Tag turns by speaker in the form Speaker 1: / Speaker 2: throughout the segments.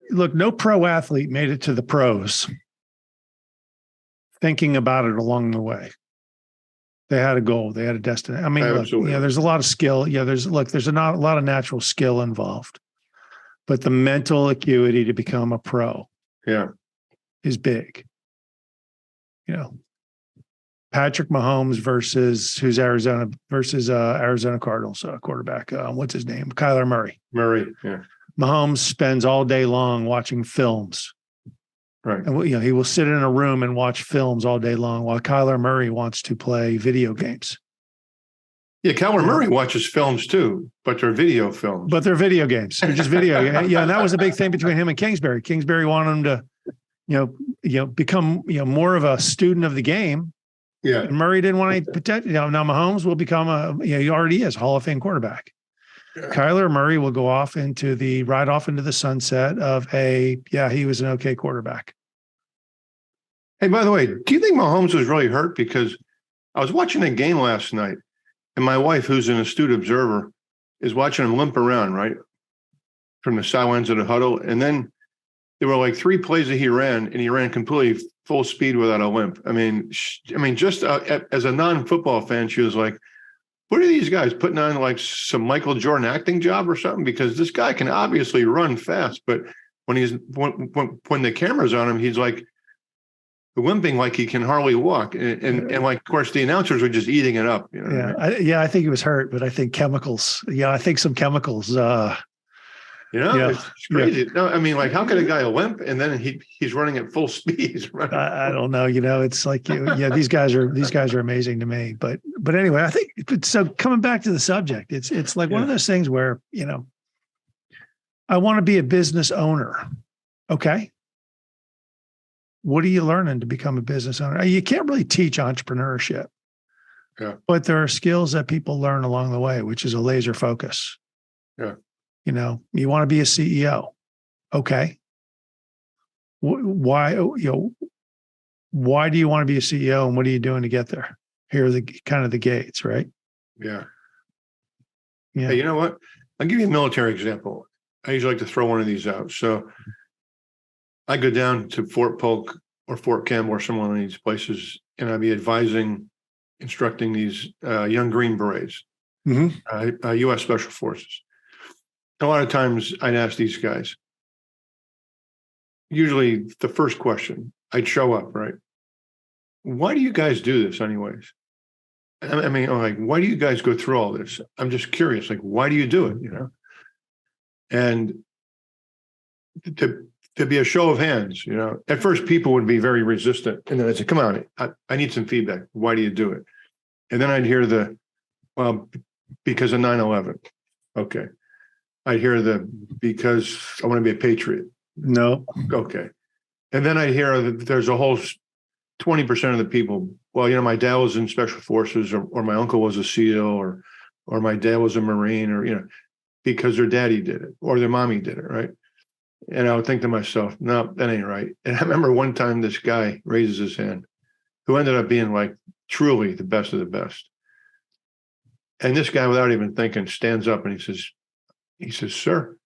Speaker 1: look, no pro athlete made it to the pros thinking about it along the way. They had a goal. They had a destiny. I mean, look, there's a lot of skill. Yeah, there's a lot of natural skill involved, but the mental acuity to become a pro, is big. Patrick Mahomes versus Arizona Cardinals quarterback. What's his name? Kyler Murray.
Speaker 2: Yeah.
Speaker 1: Mahomes spends all day long watching films.
Speaker 2: Right.
Speaker 1: And he will sit in a room and watch films all day long while Kyler Murray wants to play video games.
Speaker 2: Yeah, Kyler Murray watches films too, but they're video films.
Speaker 1: But they're video games. They're just video. Yeah, and that was a big thing between him and Kingsbury. Kingsbury wanted him to, become more of a student of the game.
Speaker 2: Yeah.
Speaker 1: And Murray didn't want to protect. Now Mahomes will become he already is Hall of Fame quarterback. Yeah. Kyler Murray will go off into the sunset of he was an okay quarterback.
Speaker 2: Hey, by the way, do you think Mahomes was really hurt? Because I was watching a game last night, and my wife, who's an astute observer, is watching him limp around, right, from the sidelines of the huddle. And then there were like 3 plays that he ran, and he ran completely full speed without a limp. I mean, just as a non-football fan, she was like, what are these guys putting on, like some Michael Jordan acting job or something? Because this guy can obviously run fast, but when the camera's on him, he's like limping like he can hardly walk. And like, of course, the announcers are just eating it up.
Speaker 1: I think he was hurt, but I think chemicals. Yeah, I think some chemicals.
Speaker 2: It's crazy. No, I mean, like, how could a guy limp and then he's running at full speed?
Speaker 1: I don't know. It's like, these guys are amazing to me. But anyway, I think so. Coming back to the subject, it's like one of those things where I want to be a business owner. Okay, what are you learning to become a business owner? You can't really teach entrepreneurship.
Speaker 2: Yeah,
Speaker 1: but there are skills that people learn along the way, which is a laser focus.
Speaker 2: Yeah.
Speaker 1: You want to be a CEO. Okay. Why do you want to be a CEO, and what are you doing to get there? Here are the kind of the gates, right?
Speaker 2: Yeah. Hey, you know what? I'll give you a military example. I usually like to throw one of these out. So I go down to Fort Polk or Fort Campbell or some one of these places, and I'd be instructing these young Green Berets, U.S. Special Forces. A lot of times I'd ask these guys, usually the first question, I'd show up, right? Why do you guys do this anyways? I mean, I'm like, why do you guys go through all this? I'm just curious, like, why do you do it, And to be a show of hands, at first people would be very resistant. And then I'd say, come on, I need some feedback. Why do you do it? And then I'd hear because of 9/11. Okay. I'd hear because I want to be a patriot.
Speaker 1: No.
Speaker 2: Okay. And then I'd hear that there's a whole 20% of the people, well, my dad was in special forces or my uncle was a SEAL or my dad was a Marine or, because their daddy did it or their mommy did it, right? And I would think to myself, no, that ain't right. And I remember one time this guy raises his hand who ended up being like truly the best of the best. And this guy, without even thinking, stands up and he says, sir,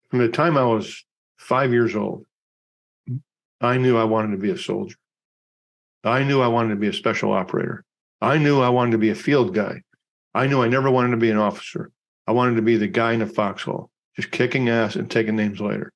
Speaker 2: from the time I was 5 years old, I knew I wanted to be a soldier. I knew I wanted to be a special operator. I knew I wanted to be a field guy. I knew I never wanted to be an officer. I wanted to be the guy in a foxhole, just kicking ass and taking names later.